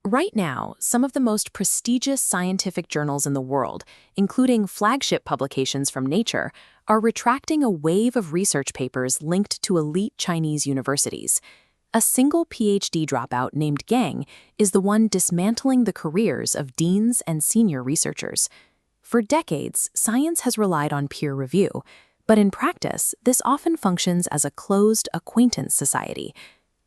Right now, some of the most prestigious scientific journals in the world, including flagship publications from Nature, are retracting a wave of research papers linked to elite Chinese universities. A single PhD dropout named Geng is the one dismantling the careers of deans and senior researchers. For decades, science has relied on peer review, but in practice, this often functions as a closed acquaintance society.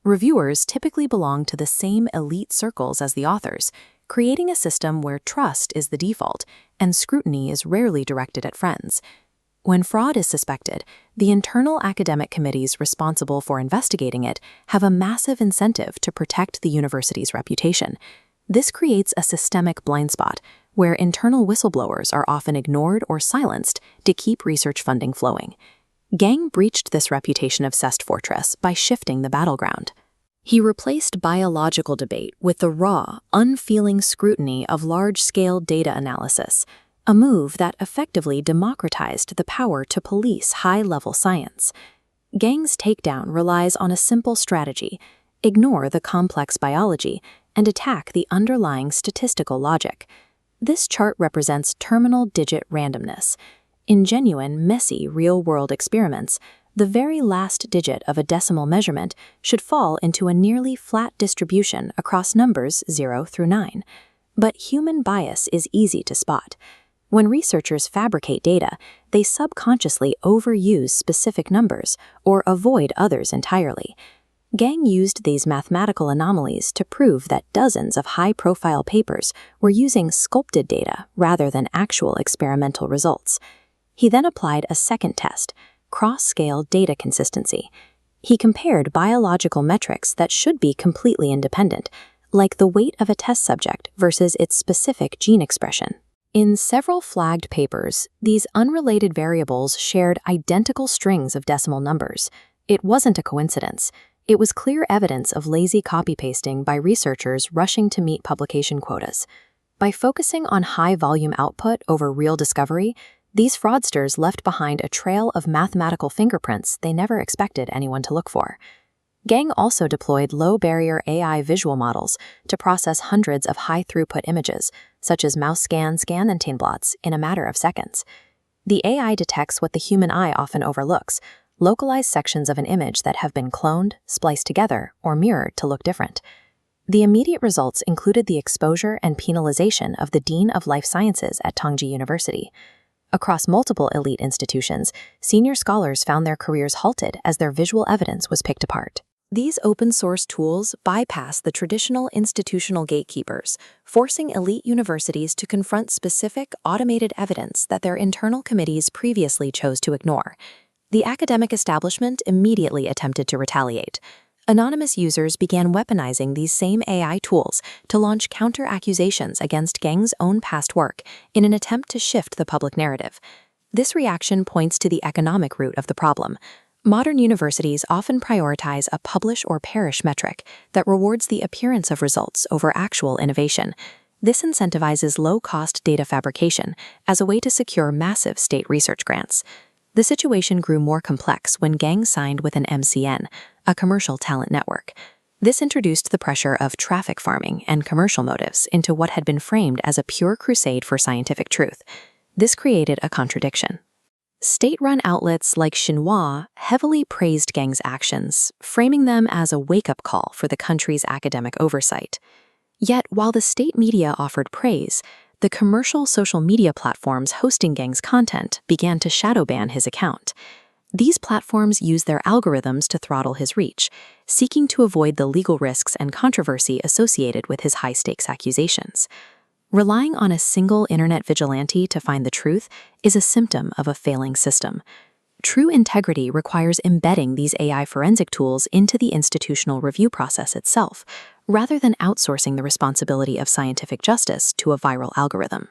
Reviewers typically belong to the same elite circles as the authors, creating a system where trust is the default and scrutiny is rarely directed at friends. When fraud is suspected, the internal academic committees responsible for investigating it have a massive incentive to protect the university's reputation. This creates a systemic blind spot, where internal whistleblowers are often ignored or silenced to keep research funding flowing. Geng breached this reputation-obsessed fortress by shifting the battleground. He replaced biological debate with the raw, unfeeling scrutiny of large-scale data analysis, a move that effectively democratized the power to police high-level science. Geng's takedown relies on a simple strategy: ignore the complex biology and attack the underlying statistical logic. This chart represents terminal digit randomness. In genuine, messy, real-world experiments, the very last digit of a decimal measurement should fall into a nearly flat distribution across numbers 0 through 9. But human bias is easy to spot. When researchers fabricate data, they subconsciously overuse specific numbers or avoid others entirely. Geng used these mathematical anomalies to prove that dozens of high-profile papers were using sculpted data rather than actual experimental results. He then applied a second test: cross-scale data consistency. He compared biological metrics that should be completely independent, like the weight of a test subject versus its specific gene expression. In several flagged papers, these unrelated variables shared identical strings of decimal numbers. It wasn't a coincidence. It was clear evidence of lazy copy-pasting by researchers rushing to meet publication quotas. By focusing on high-volume output over real discovery, these fraudsters left behind a trail of mathematical fingerprints they never expected anyone to look for. Geng also deployed low-barrier AI visual models to process hundreds of high-throughput images, such as mouse scan and tinblots, in a matter of seconds. The AI detects what the human eye often overlooks: localized sections of an image that have been cloned, spliced together, or mirrored to look different. The immediate results included the exposure and penalization of the Dean of Life Sciences at Tongji University. Across multiple elite institutions, senior scholars found their careers halted as their visual evidence was picked apart. These open-source tools bypass the traditional institutional gatekeepers, forcing elite universities to confront specific, automated evidence that their internal committees previously chose to ignore. The academic establishment immediately attempted to retaliate. Anonymous users began weaponizing these same AI tools to launch counter-accusations against Geng's own past work in an attempt to shift the public narrative. This reaction points to the economic root of the problem. Modern universities often prioritize a publish or perish metric that rewards the appearance of results over actual innovation. This incentivizes low-cost data fabrication as a way to secure massive state research grants. The situation grew more complex when Geng signed with an MCN, a commercial talent network. This introduced the pressure of traffic farming and commercial motives into what had been framed as a pure crusade for scientific truth. This created a contradiction. State-run outlets like Xinhua heavily praised Geng's actions, framing them as a wake-up call for the country's academic oversight. Yet, while the state media offered praise, the commercial social media platforms hosting Geng's content began to shadow ban his account. These platforms use their algorithms to throttle his reach, seeking to avoid the legal risks and controversy associated with his high-stakes accusations. Relying on a single internet vigilante to find the truth is a symptom of a failing system. True integrity requires embedding these AI forensic tools into the institutional review process itself, rather than outsourcing the responsibility of scientific justice to a viral algorithm.